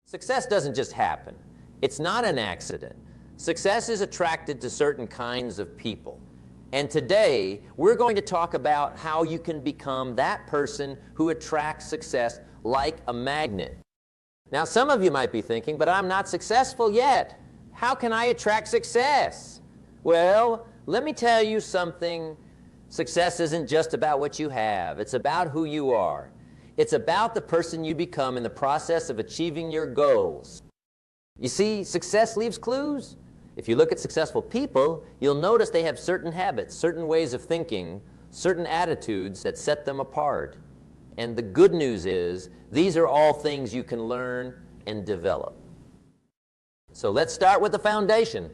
Success doesn't just happen. It's not an accident. Success is attracted to certain kinds of people. And today, we're going to talk about how you can become that person who attracts success like a magnet. Now, some of you might be thinking, but I'm not successful yet. How can I attract success? Well, let me tell you something. Success isn't just about what you have. It's about who you are. It's about the person you become in the process of achieving your goals. You see, success leaves clues. If you look at successful people, you'll notice they have certain habits, certain ways of thinking, certain attitudes that set them apart. And the good news is, these are all things you can learn and develop. So let's start with the foundation.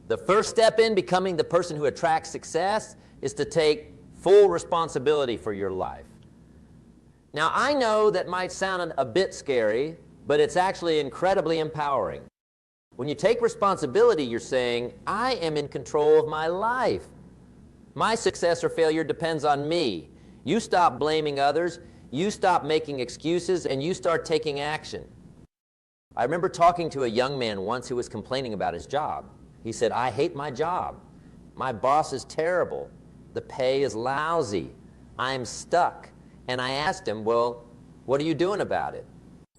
The first step in becoming the person who attracts success is to take full responsibility for your life. Now, I know that might sound a bit scary, but it's actually incredibly empowering. When you take responsibility, you're saying, I am in control of my life. My success or failure depends on me. You stop blaming others, you stop making excuses, and you start taking action. I remember talking to a young man once who was complaining about his job. He said, I hate my job. My boss is terrible. The pay is lousy. I'm stuck. And I asked him, well, what are you doing about it?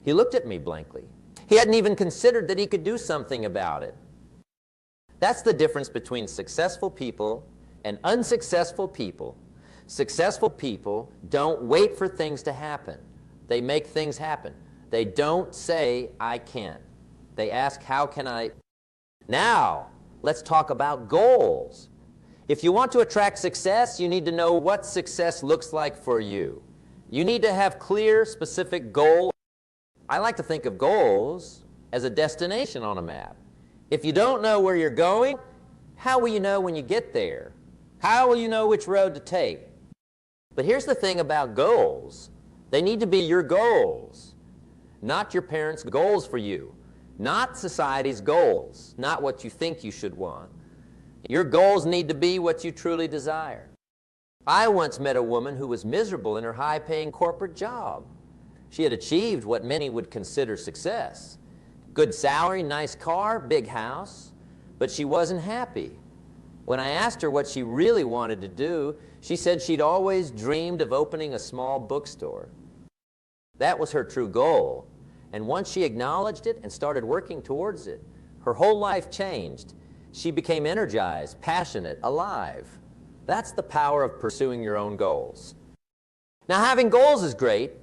He looked at me blankly. He hadn't even considered that he could do something about it. That's the difference between successful people and unsuccessful people. Successful people don't wait for things to happen. They make things happen. They don't say, I can't. They ask, how can I? Now, let's talk about goals. If you want to attract success, you need to know what success looks like for you. You need to have clear, specific goals. I like to think of goals as a destination on a map. If you don't know where you're going, how will you know when you get there? How will you know which road to take? But here's the thing about goals. They need to be your goals, not your parents' goals for you, not society's goals, not what you think you should want. Your goals need to be what you truly desire. I once met a woman who was miserable in her high-paying corporate job. She had achieved what many would consider success. Good salary, nice car, big house, but she wasn't happy. When I asked her what she really wanted to do, she said she'd always dreamed of opening a small bookstore. That was her true goal, and once she acknowledged it and started working towards it, her whole life changed. She became energized, passionate, alive. That's the power of pursuing your own goals. Now, having goals is great,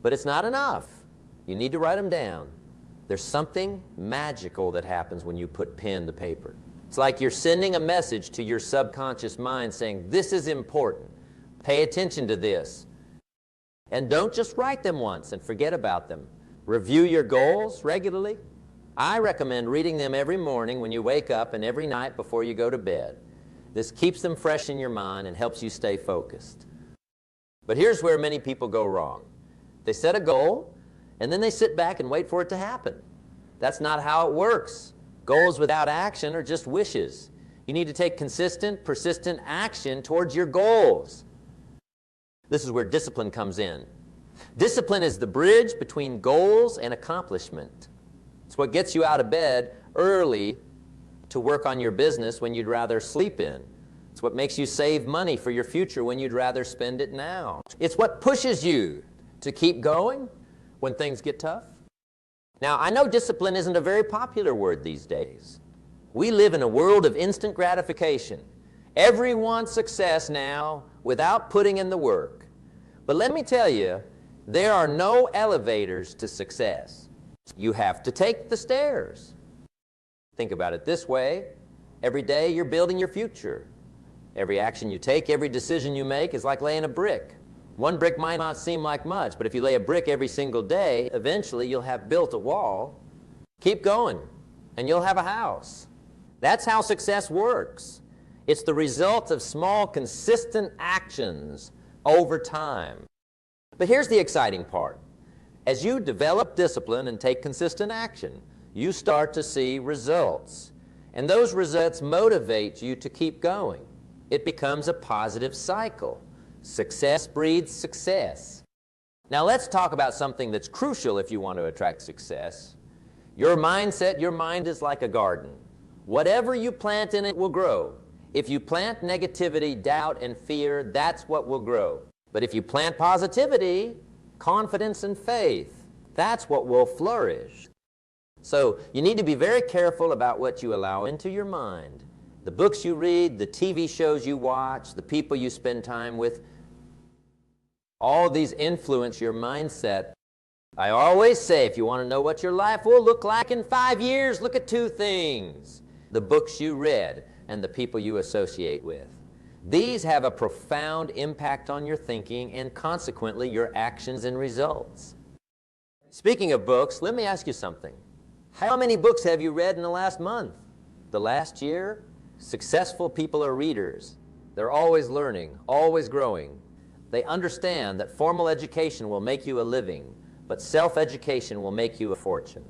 but it's not enough. You need to write them down. There's something magical that happens when you put pen to paper. It's like you're sending a message to your subconscious mind saying, this is important. Pay attention to this. And don't just write them once and forget about them. Review your goals regularly. I recommend reading them every morning when you wake up and every night before you go to bed. This keeps them fresh in your mind and helps you stay focused. But here's where many people go wrong. They set a goal, and then they sit back and wait for it to happen. That's not how it works. Goals without action are just wishes. You need to take consistent, persistent action towards your goals. This is where discipline comes in. Discipline is the bridge between goals and accomplishment. It's what gets you out of bed early to work on your business when you'd rather sleep in. It's what makes you save money for your future when you'd rather spend it now. It's what pushes you to keep going when things get tough. Now, I know discipline isn't a very popular word these days. We live in a world of instant gratification. Everyone wants success now without putting in the work. But let me tell you, there are no elevators to success. You have to take the stairs. Think about it this way. Every day you're building your future. Every action you take, every decision you make is like laying a brick. One brick might not seem like much, but if you lay a brick every single day, eventually you'll have built a wall. Keep going, and you'll have a house. That's how success works. It's the result of small, consistent actions over time. But here's the exciting part. As you develop discipline and take consistent action, you start to see results. And those results motivate you to keep going. It becomes a positive cycle. Success breeds success. Now let's talk about something that's crucial if you want to attract success. Your mindset, your mind is like a garden. Whatever you plant in it will grow. If you plant negativity, doubt, and fear, that's what will grow. But if you plant positivity, confidence, and faith, that's what will flourish. So you need to be very careful about what you allow into your mind. The books you read, the TV shows you watch, the people you spend time with, all of these influence your mindset. I always say, if you want to know what your life will look like in 5 years, look at 2 things. The books you read and the people you associate with. These have a profound impact on your thinking and consequently your actions and results. Speaking of books, let me ask you something. How many books have you read in the last month? The last year? Successful people are readers. They're always learning, always growing. They understand that formal education will make you a living, but self-education will make you a fortune.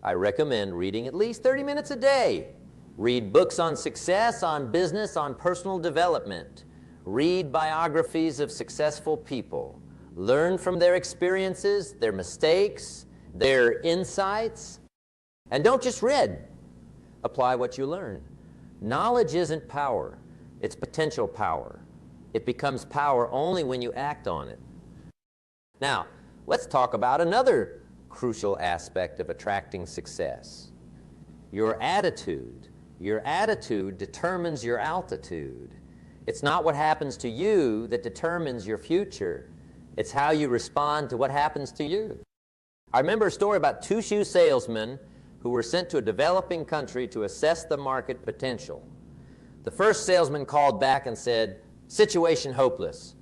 I recommend reading at least 30 minutes a day. Read books on success, on business, on personal development. Read biographies of successful people. Learn from their experiences, their mistakes, their insights. And don't just read. Apply what you learn. Knowledge isn't power. It's potential power. It becomes power only when you act on it. Now, let's talk about another crucial aspect of attracting success. Your attitude. Your attitude determines your altitude. It's not what happens to you that determines your future. It's how you respond to what happens to you. I remember a story about 2 shoe salesmen who were sent to a developing country to assess the market potential. The first salesman called back and said, "Situation hopeless.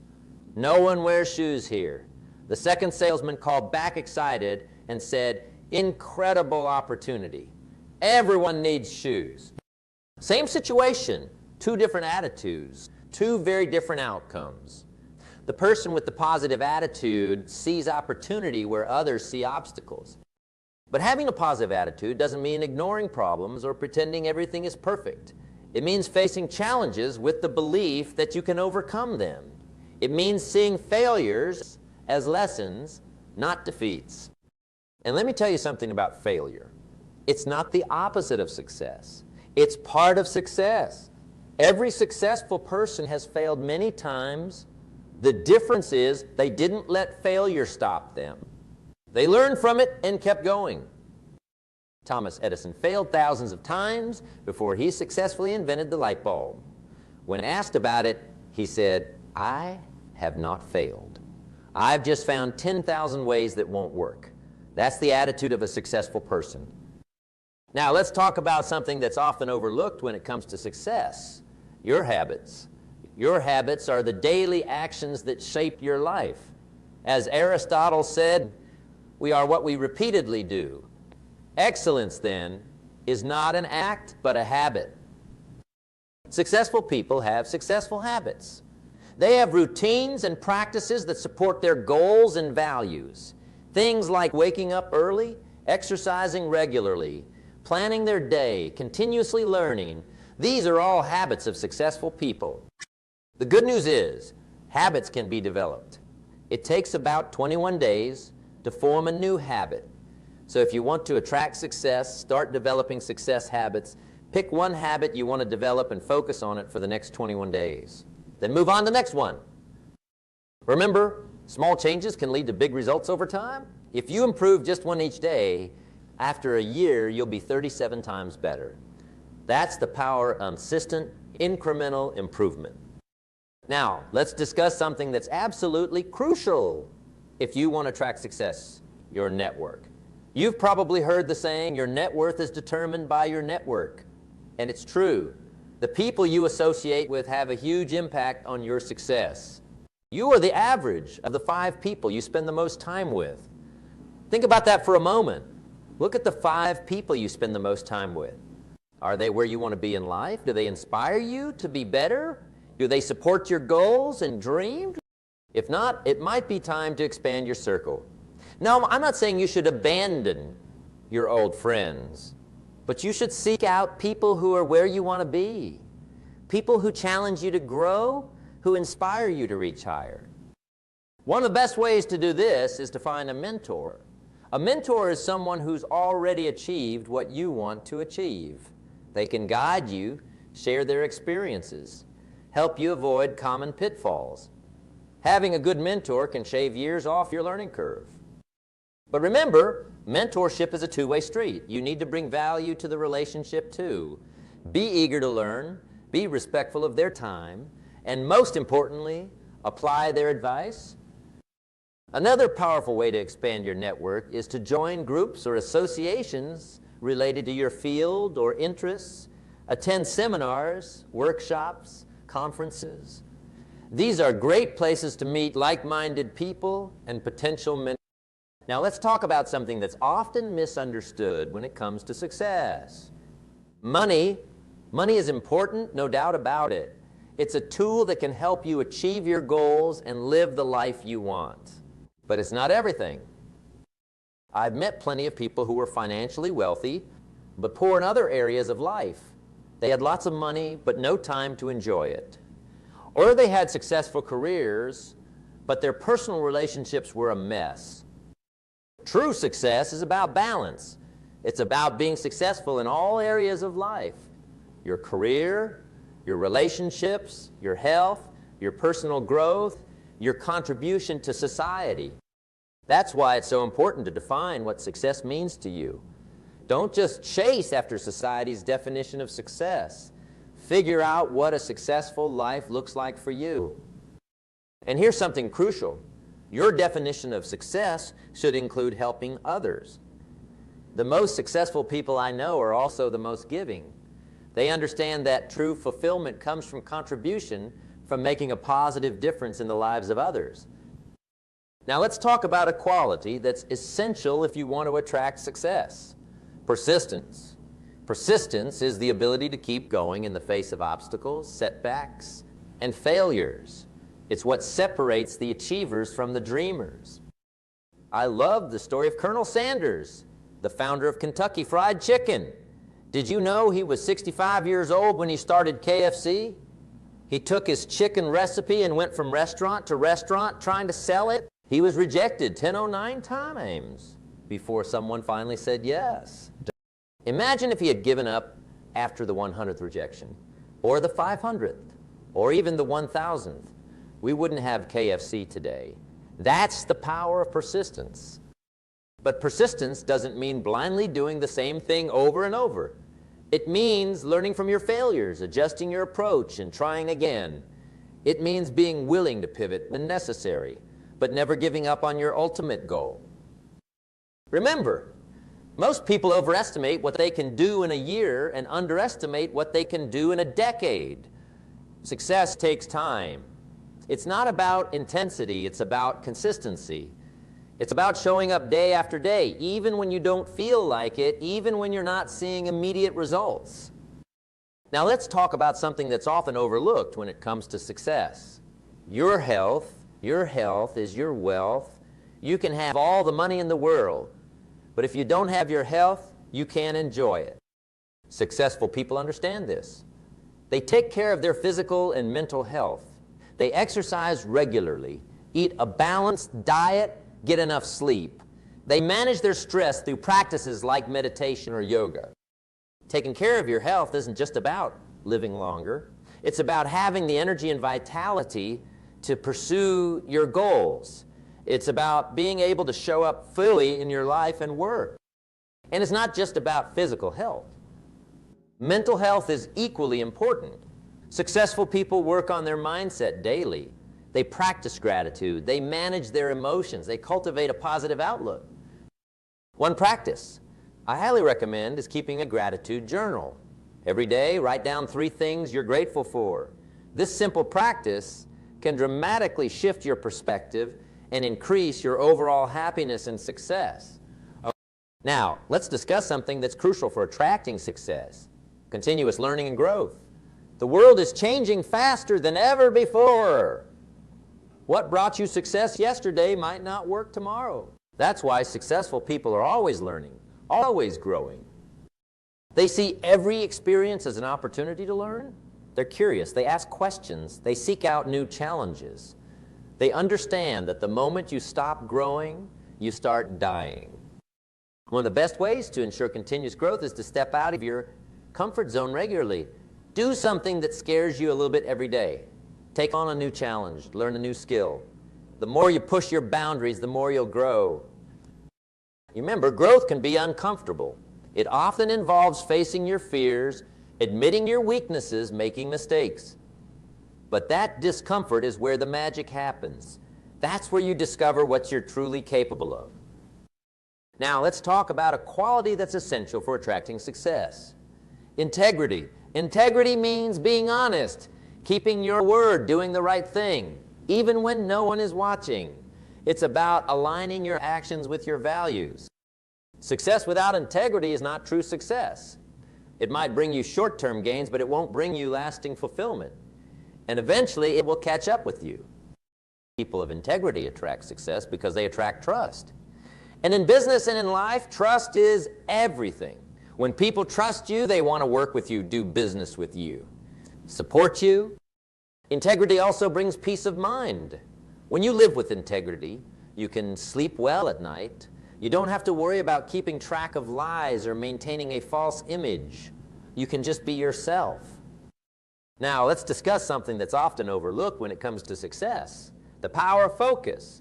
No one wears shoes here." The second salesman called back excited and said, "Incredible opportunity. Everyone needs shoes." Same situation, 2 different attitudes, 2 very different outcomes. The person with the positive attitude sees opportunity where others see obstacles. But having a positive attitude doesn't mean ignoring problems or pretending everything is perfect. It means facing challenges with the belief that you can overcome them. It means seeing failures as lessons, not defeats. And let me tell you something about failure. It's not the opposite of success. It's part of success. Every successful person has failed many times. The difference is they didn't let failure stop them. They learned from it and kept going. Thomas Edison failed thousands of times before he successfully invented the light bulb. When asked about it, he said, "I have not failed. I've just found 10,000 ways that won't work." That's the attitude of a successful person. Now, let's talk about something that's often overlooked when it comes to success. Your habits. Your habits are the daily actions that shape your life. As Aristotle said, we are what we repeatedly do. Excellence, then, is not an act, but a habit. Successful people have successful habits. They have routines and practices that support their goals and values. Things like waking up early, exercising regularly, planning their day, continuously learning. These are all habits of successful people. The good news is, habits can be developed. It takes about 21 days to form a new habit. So if you want to attract success, start developing success habits, pick one habit you want to develop and focus on it for the next 21 days. Then move on to the next one. Remember, small changes can lead to big results over time. If you improve just one each day, after a year, you'll be 37 times better. That's the power of consistent, incremental improvement. Now, let's discuss something that's absolutely crucial if you want to attract success, your network. You've probably heard the saying, your net worth is determined by your network. And it's true. The people you associate with have a huge impact on your success. You are the average of the 5 people you spend the most time with. Think about that for a moment. Look at the 5 people you spend the most time with. Are they where you want to be in life? Do they inspire you to be better? Do they support your goals and dreams? If not, it might be time to expand your circle. Now, I'm not saying you should abandon your old friends, but you should seek out people who are where you want to be. People who challenge you to grow, who inspire you to reach higher. One of the best ways to do this is to find a mentor. A mentor is someone who's already achieved what you want to achieve. They can guide you, share their experiences, help you avoid common pitfalls. Having a good mentor can shave years off your learning curve. But remember, mentorship is a two-way street. You need to bring value to the relationship too. Be eager to learn, be respectful of their time, and most importantly, apply their advice. Another powerful way to expand your network is to join groups or associations related to your field or interests, attend seminars, workshops, conferences. These are great places to meet like-minded people and potential mentors. Now let's talk about something that's often misunderstood when it comes to success. Money is important, no doubt about it. It's a tool that can help you achieve your goals and live the life you want. But it's not everything. I've met plenty of people who were financially wealthy, but poor in other areas of life. They had lots of money, but no time to enjoy it. Or they had successful careers, but their personal relationships were a mess. True success is about balance. It's about being successful in all areas of life. Your career, your relationships, your health, your personal growth, your contribution to society. That's why it's so important to define what success means to you. Don't just chase after society's definition of success. Figure out what a successful life looks like for you. And here's something crucial. Your definition of success should include helping others. The most successful people I know are also the most giving. They understand that true fulfillment comes from contribution, from making a positive difference in the lives of others. Now let's talk about a quality that's essential if you want to attract success. Persistence. Persistence is the ability to keep going in the face of obstacles, setbacks, and failures. It's what separates the achievers from the dreamers. I love the story of Colonel Sanders, the founder of Kentucky Fried Chicken. Did you know he was 65 years old when he started KFC? He took his chicken recipe and went from restaurant to restaurant trying to sell it. He was rejected 1009 times before someone finally said yes. Imagine if he had given up after the 100th rejection, or the 500th, or even the 1000th. We wouldn't have KFC today. That's the power of persistence. But persistence doesn't mean blindly doing the same thing over and over. It means learning from your failures, adjusting your approach, and trying again. It means being willing to pivot when necessary, but never giving up on your ultimate goal. Remember, most people overestimate what they can do in a year and underestimate what they can do in a decade. Success takes time. It's not about intensity, it's about consistency. It's about showing up day after day, even when you don't feel like it, even when you're not seeing immediate results. Now let's talk about something that's often overlooked when it comes to success. Your health is your wealth. You can have all the money in the world, but if you don't have your health, you can't enjoy it. Successful people understand this. They take care of their physical and mental health. They exercise regularly, eat a balanced diet, get enough sleep. They manage their stress through practices like meditation or yoga. Taking care of your health isn't just about living longer. It's about having the energy and vitality to pursue your goals. It's about being able to show up fully in your life and work. And it's not just about physical health. Mental health is equally important. Successful people work on their mindset daily. They practice gratitude. They manage their emotions. They cultivate a positive outlook. One practice I highly recommend is keeping a gratitude journal. Every day, write down 3 things you're grateful for. This simple practice can dramatically shift your perspective and increase your overall happiness and success. Now, let's discuss something that's crucial for attracting success: continuous learning and growth. The world is changing faster than ever before. What brought you success yesterday might not work tomorrow. That's why successful people are always learning, always growing. They see every experience as an opportunity to learn. They're curious, they ask questions, they seek out new challenges. They understand that the moment you stop growing, you start dying. One of the best ways to ensure continuous growth is to step out of your comfort zone regularly. Do something that scares you a little bit every day. Take on a new challenge, learn a new skill. The more you push your boundaries, the more you'll grow. Remember, growth can be uncomfortable. It often involves facing your fears, admitting your weaknesses, making mistakes. But that discomfort is where the magic happens. That's where you discover what you're truly capable of. Now, let's talk about a quality that's essential for attracting success. Integrity. Integrity means being honest, keeping your word, doing the right thing, even when no one is watching. It's about aligning your actions with your values. Success without integrity is not true success. It might bring you short-term gains, but it won't bring you lasting fulfillment. And eventually, it will catch up with you. People of integrity attract success because they attract trust. And in business and in life, trust is everything. When people trust you, they want to work with you, do business with you, support you. Integrity also brings peace of mind. When you live with integrity, you can sleep well at night. You don't have to worry about keeping track of lies or maintaining a false image. You can just be yourself. Now, let's discuss something that's often overlooked when it comes to success: the power of focus.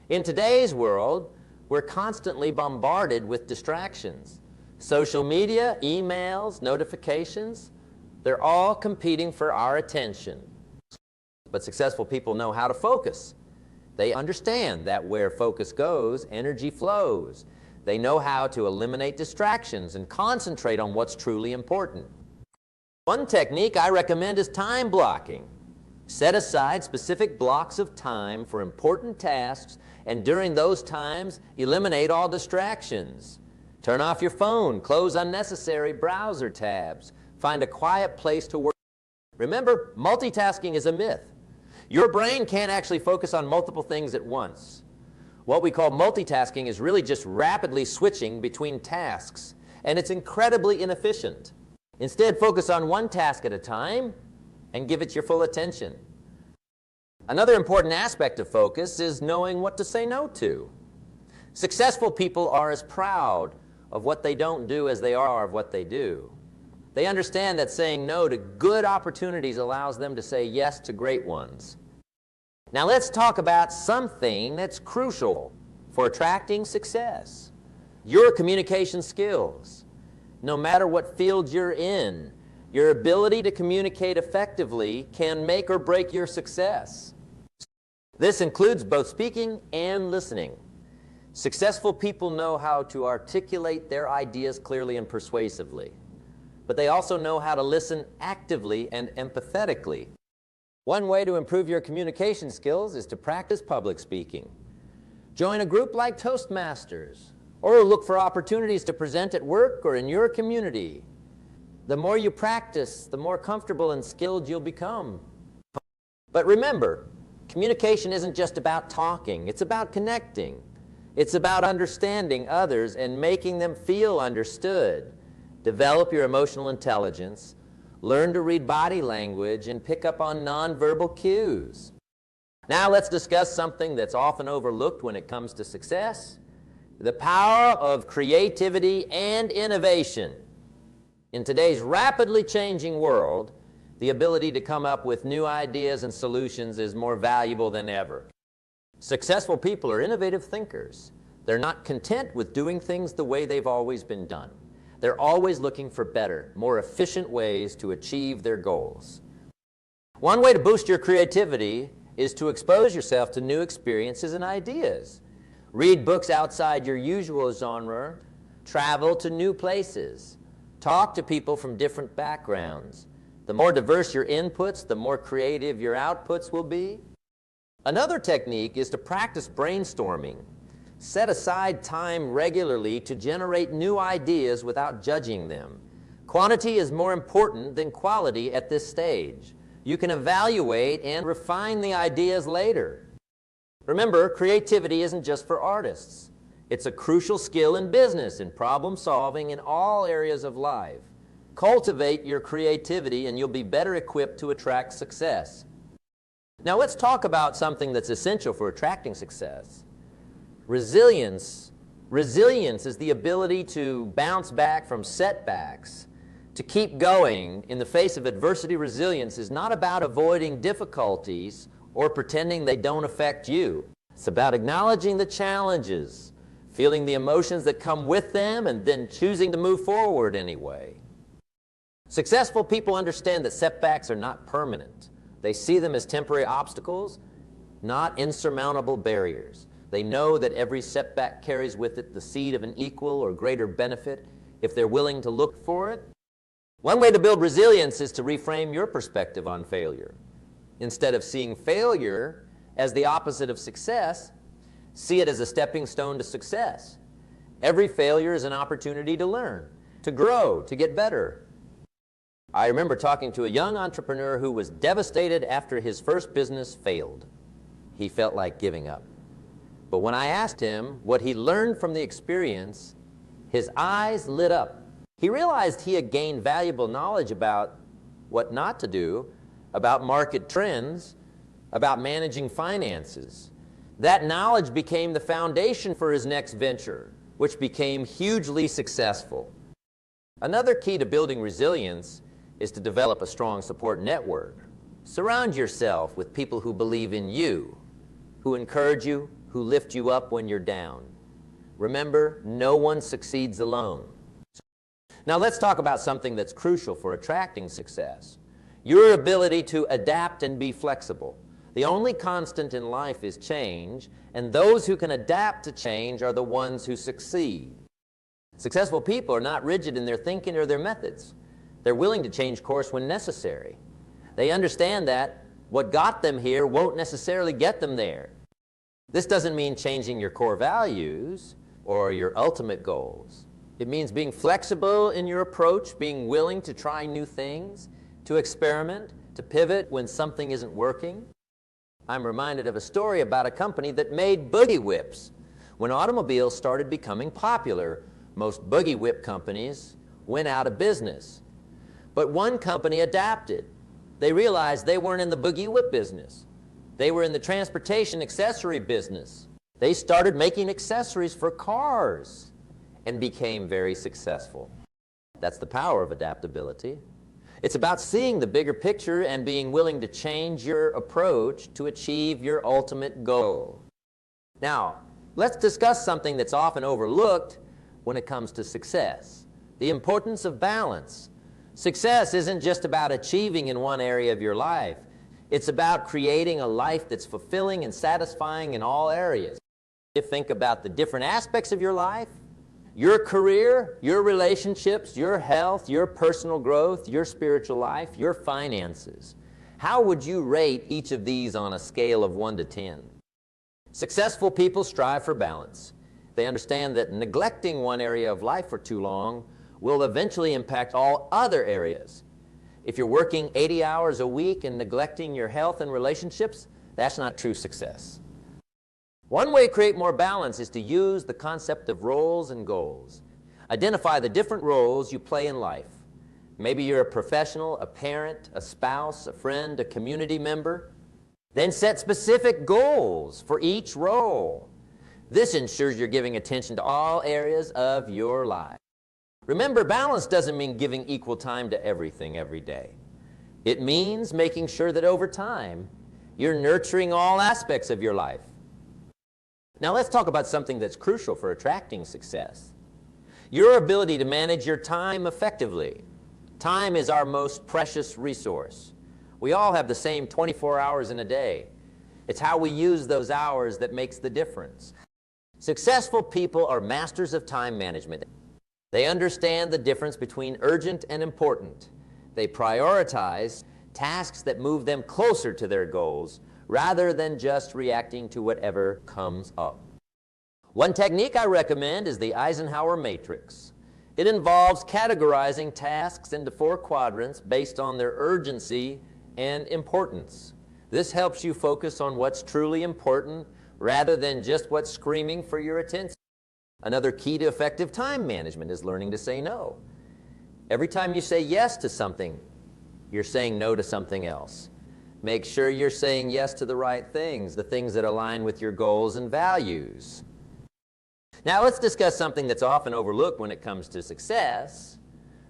In today's world, we're constantly bombarded with distractions. Social media, emails, notifications, they're all competing for our attention. But successful people know how to focus. They understand that where focus goes, energy flows. They know how to eliminate distractions and concentrate on what's truly important. One technique I recommend is time blocking. Set aside specific blocks of time for important tasks, and during those times, eliminate all distractions. Turn off your phone, close unnecessary browser tabs, find a quiet place to work. Remember, multitasking is a myth. Your brain can't actually focus on multiple things at once. What we call multitasking is really just rapidly switching between tasks, and it's incredibly inefficient. Instead, focus on one task at a time and give it your full attention. Another important aspect of focus is knowing what to say no to. Successful people are as proud of what they don't do as they are of what they do. They understand that saying no to good opportunities allows them to say yes to great ones. Now let's talk about something that's crucial for attracting success: your communication skills. No matter what field you're in, your ability to communicate effectively can make or break your success. This includes both speaking and listening. Successful people know how to articulate their ideas clearly and persuasively, but they also know how to listen actively and empathetically. One way to improve your communication skills is to practice public speaking. Join a group like Toastmasters, or look for opportunities to present at work or in your community. The more you practice, the more comfortable and skilled you'll become. But remember, communication isn't just about talking, it's about connecting. It's about understanding others and making them feel understood. Develop your emotional intelligence, learn to read body language, and pick up on nonverbal cues. Now let's discuss something that's often overlooked when it comes to success: the power of creativity and innovation. In today's rapidly changing world, the ability to come up with new ideas and solutions is more valuable than ever. Successful people are innovative thinkers. They're not content with doing things the way they've always been done. They're always looking for better, more efficient ways to achieve their goals. One way to boost your creativity is to expose yourself to new experiences and ideas. Read books outside your usual genre, travel to new places, talk to people from different backgrounds. The more diverse your inputs, the more creative your outputs will be. Another technique is to practice brainstorming. Set aside time regularly to generate new ideas without judging them. Quantity is more important than quality at this stage. You can evaluate and refine the ideas later. Remember, creativity isn't just for artists. It's a crucial skill in business, in problem solving, in all areas of life. Cultivate your creativity and you'll be better equipped to attract success. Now let's talk about something that's essential for attracting success: resilience Resilience is the ability to bounce back from setbacks, to keep going in the face of adversity. Resilience is not about avoiding difficulties or pretending they don't affect you. It's about acknowledging the challenges, feeling the emotions that come with them, and then choosing to move forward anyway. Successful people understand that setbacks are not permanent. They see them as temporary obstacles, not insurmountable barriers. They know that every setback carries with it the seed of an equal or greater benefit if they're willing to look for it. One way to build resilience is to reframe your perspective on failure. Instead of seeing failure as the opposite of success, see it as a stepping stone to success. Every failure is an opportunity to learn, to grow, to get better. I remember talking to a young entrepreneur who was devastated after his first business failed. He felt like giving up. But when I asked him what he learned from the experience, his eyes lit up. He realized he had gained valuable knowledge about what not to do, about market trends, about managing finances. That knowledge became the foundation for his next venture, which became hugely successful. Another key to building resilience is to develop a strong support network. Surround yourself with people who believe in you, who encourage you, who lift you up when you're down. Remember, no one succeeds alone. Now let's talk about something that's crucial for attracting success. Your ability to adapt and be flexible. The only constant in life is change, and those who can adapt to change are the ones who succeed. Successful people are not rigid in their thinking or their methods. They're willing to change course when necessary. They understand that what got them here won't necessarily get them there. This doesn't mean changing your core values or your ultimate goals. It means being flexible in your approach, being willing to try new things, to experiment, to pivot when something isn't working. I'm reminded of a story about a company that made boogie whips. When automobiles started becoming popular, most boogie whip companies went out of business. But one company adapted. They realized they weren't in the boogie whip business. They were in the transportation accessory business. They started making accessories for cars and became very successful. That's the power of adaptability. It's about seeing the bigger picture and being willing to change your approach to achieve your ultimate goal. Now, let's discuss something that's often overlooked when it comes to success: the importance of balance. Success isn't just about achieving in one area of your life. It's about creating a life that's fulfilling and satisfying in all areas. You think about the different aspects of your life, your career, your relationships, your health, your personal growth, your spiritual life, your finances. How would you rate each of these on a scale of 1 to 10? Successful people strive for balance. They understand that neglecting one area of life for too long will eventually impact all other areas. If you're working 80 hours a week and neglecting your health and relationships, that's not true success. One way to create more balance is to use the concept of roles and goals. Identify the different roles you play in life. Maybe you're a professional, a parent, a spouse, a friend, a community member. Then set specific goals for each role. This ensures you're giving attention to all areas of your life. Remember, balance doesn't mean giving equal time to everything every day. It means making sure that over time, you're nurturing all aspects of your life. Now let's talk about something that's crucial for attracting success: your ability to manage your time effectively. Time is our most precious resource. We all have the same 24 hours in a day. It's how we use those hours that makes the difference. Successful people are masters of time management. They understand the difference between urgent and important. They prioritize tasks that move them closer to their goals rather than just reacting to whatever comes up. One technique I recommend is the Eisenhower matrix. It involves categorizing tasks into 4 quadrants based on their urgency and importance. This helps you focus on what's truly important rather than just what's screaming for your attention. Another key to effective time management is learning to say no. Every time you say yes to something, you're saying no to something else. Make sure you're saying yes to the right things, the things that align with your goals and values. Now let's discuss something that's often overlooked when it comes to success,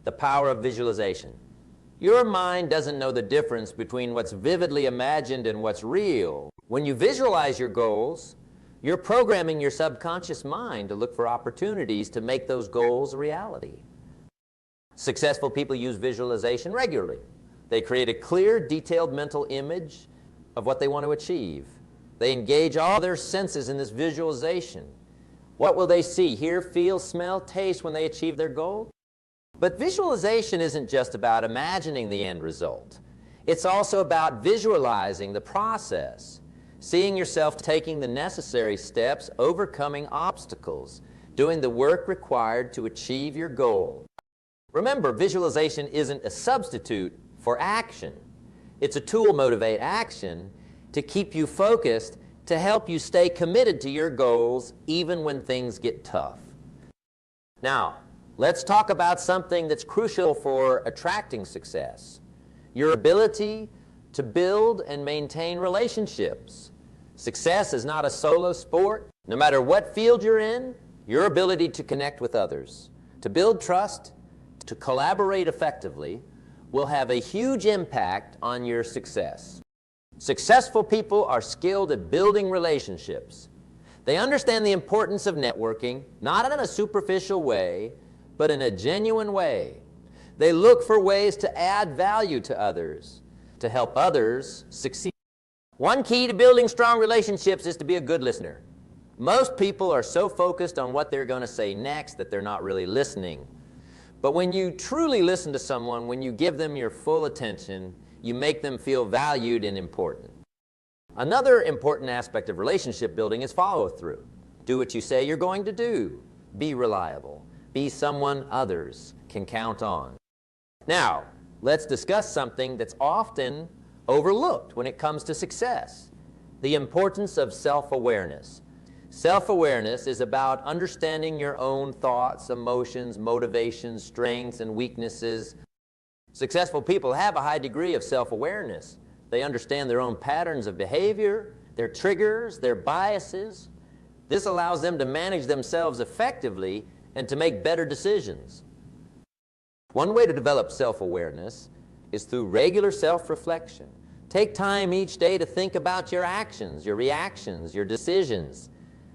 the power of visualization. Your mind doesn't know the difference between what's vividly imagined and what's real. When you visualize your goals, you're programming your subconscious mind to look for opportunities to make those goals a reality. Successful people use visualization regularly. They create a clear, detailed mental image of what they want to achieve. They engage all their senses in this visualization. What will they see, hear, feel, smell, taste when they achieve their goal? But visualization isn't just about imagining the end result. It's also about visualizing the process, seeing yourself taking the necessary steps, overcoming obstacles, doing the work required to achieve your goal. Remember, visualization isn't a substitute for action. It's a tool to motivate action, to keep you focused, to help you stay committed to your goals even when things get tough. Now, let's talk about something that's crucial for attracting success. Your ability to build and maintain relationships. Success is not a solo sport. No matter what field you're in, your ability to connect with others, to build trust, to collaborate effectively, will have a huge impact on your success. Successful people are skilled at building relationships. They understand the importance of networking, not in a superficial way, but in a genuine way. They look for ways to add value to others, to help others succeed. One key to building strong relationships is to be a good listener. Most people are so focused on what they're going to say next that they're not really listening. But when you truly listen to someone, when you give them your full attention, you make them feel valued and important. Another important aspect of relationship building is follow-through. Do what you say you're going to do. Be reliable. Be someone others can count on. Now, let's discuss something that's often overlooked when it comes to success: the importance of self-awareness. Self-awareness is about understanding your own thoughts, emotions, motivations, strengths, and weaknesses. Successful people have a high degree of self-awareness. They understand their own patterns of behavior, their triggers, their biases. This allows them to manage themselves effectively and to make better decisions. One way to develop self-awareness is through regular self-reflection. Take time each day to think about your actions, your reactions, your decisions.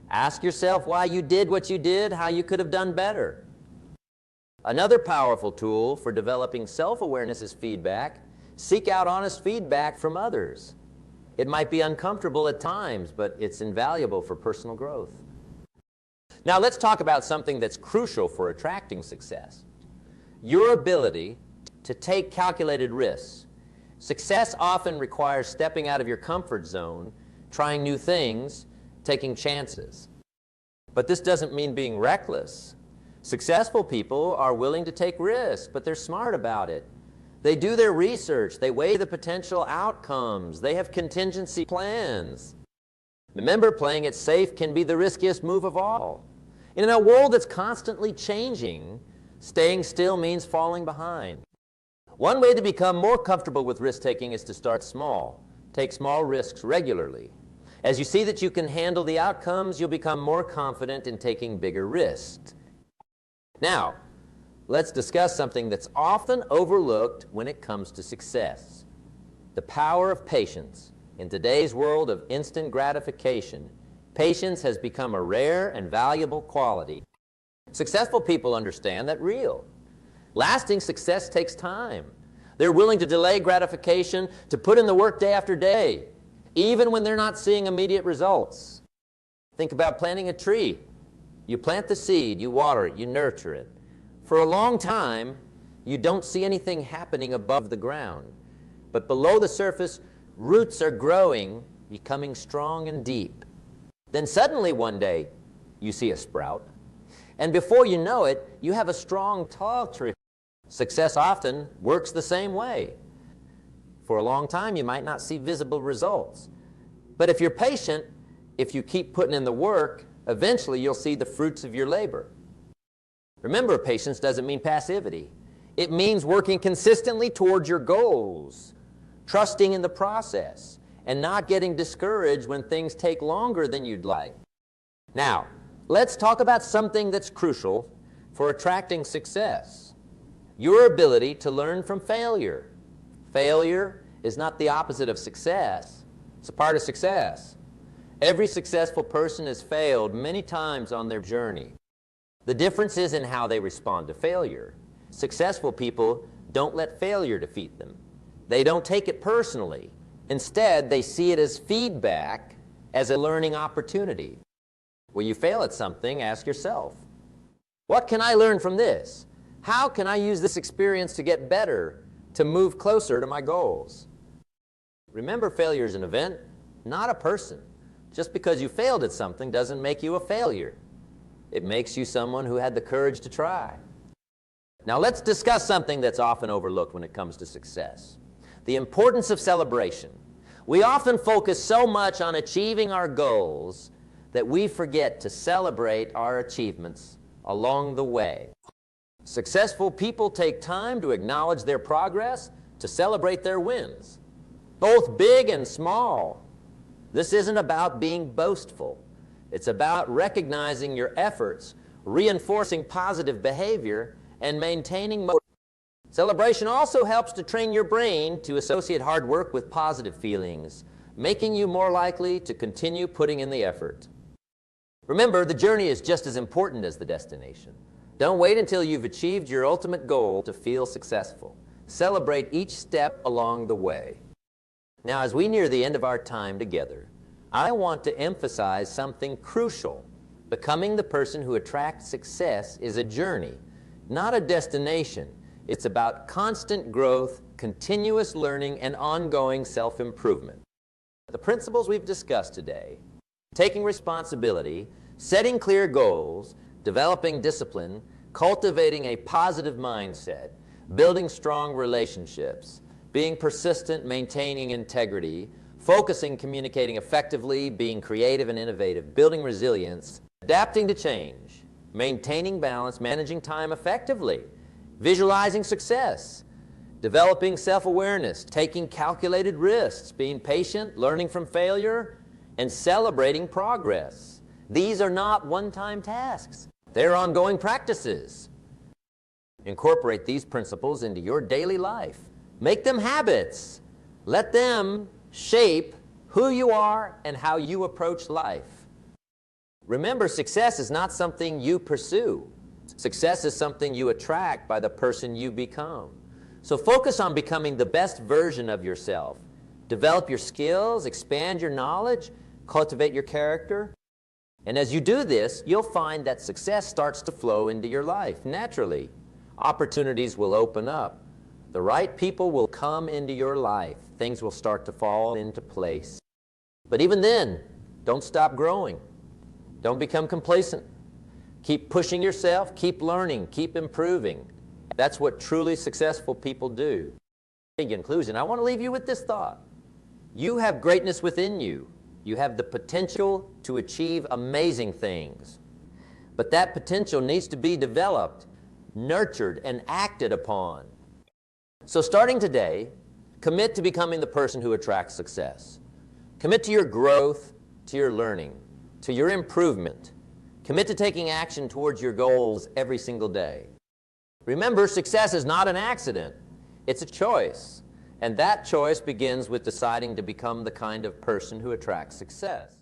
Ask yourself why you did what you did, how you could have done better. Another powerful tool for developing self-awareness is feedback. Seek out honest feedback from others. It might be uncomfortable at times, but it's invaluable for personal growth. Now let's talk about something that's crucial for attracting success: your ability to take calculated risks. Success often requires stepping out of your comfort zone, trying new things, taking chances. But this doesn't mean being reckless. Successful people are willing to take risks, but they're smart about it. They do their research. They weigh the potential outcomes. They have contingency plans. Remember, playing it safe can be the riskiest move of all. In a world that's constantly changing, staying still means falling behind. One way to become more comfortable with risk-taking is to start small. Take small risks regularly. As you see that you can handle the outcomes, you'll become more confident in taking bigger risks. Now, let's discuss something that's often overlooked when it comes to success: the power of patience. In today's world of instant gratification, patience has become a rare and valuable quality. Successful people understand that lasting success takes time. They're willing to delay gratification, to put in the work day after day, even when they're not seeing immediate results. Think about planting a tree. You plant the seed, you water it, you nurture it. For a long time, you don't see anything happening above the ground. But below the surface, roots are growing, becoming strong and deep. Then suddenly one day, you see a sprout. And before you know it, you have a strong, tall tree. Success often works the same way. For a long time, you might not see visible results. But if you're patient, if you keep putting in the work, eventually you'll see the fruits of your labor. Remember, patience doesn't mean passivity. It means working consistently towards your goals, trusting in the process, and not getting discouraged when things take longer than you'd like. Now, let's talk about something that's crucial for attracting success. Your ability to learn from failure. Failure is not the opposite of success. It's a part of success. Every successful person has failed many times on their journey. The difference is in how they respond to failure. Successful people don't let failure defeat them. They don't take it personally. Instead, they see it as feedback, as a learning opportunity. When you fail at something, ask yourself, what can I learn from this? How can I use this experience to get better, to move closer to my goals? Remember, failure is an event, not a person. Just because you failed at something doesn't make you a failure. It makes you someone who had the courage to try. Now let's discuss something that's often overlooked when it comes to success. The importance of celebration. We often focus so much on achieving our goals that we forget to celebrate our achievements along the way. Successful people take time to acknowledge their progress, to celebrate their wins, both big and small. This isn't about being boastful. It's about recognizing your efforts, reinforcing positive behavior, and maintaining motivation. Celebration also helps to train your brain to associate hard work with positive feelings, making you more likely to continue putting in the effort. Remember, the journey is just as important as the destination. Don't wait until you've achieved your ultimate goal to feel successful. Celebrate each step along the way. Now, as we near the end of our time together, I want to emphasize something crucial. Becoming the person who attracts success is a journey, not a destination. It's about constant growth, continuous learning, and ongoing self-improvement. The principles we've discussed today, taking responsibility, setting clear goals, developing discipline, cultivating a positive mindset, building strong relationships, being persistent, maintaining integrity, focusing, communicating effectively, being creative and innovative, building resilience, adapting to change, maintaining balance, managing time effectively, visualizing success, developing self-awareness, taking calculated risks, being patient, learning from failure, and celebrating progress. These are not one-time tasks. They're ongoing practices. Incorporate these principles into your daily life. Make them habits. Let them shape who you are and how you approach life. Remember, success is not something you pursue. Success is something you attract by the person you become. So focus on becoming the best version of yourself. Develop your skills, expand your knowledge, cultivate your character. And as you do this, you'll find that success starts to flow into your life naturally. Opportunities will open up. The right people will come into your life. Things will start to fall into place. But even then, don't stop growing. Don't become complacent. Keep pushing yourself, keep learning, keep improving. That's what truly successful people do. In conclusion, I want to leave you with this thought. You have greatness within you. You have the potential to achieve amazing things. But that potential needs to be developed, nurtured, and acted upon. So starting today, commit to becoming the person who attracts success. Commit to your growth, to your learning, to your improvement. Commit to taking action towards your goals every single day. Remember, success is not an accident. It's a choice. And that choice begins with deciding to become the kind of person who attracts success.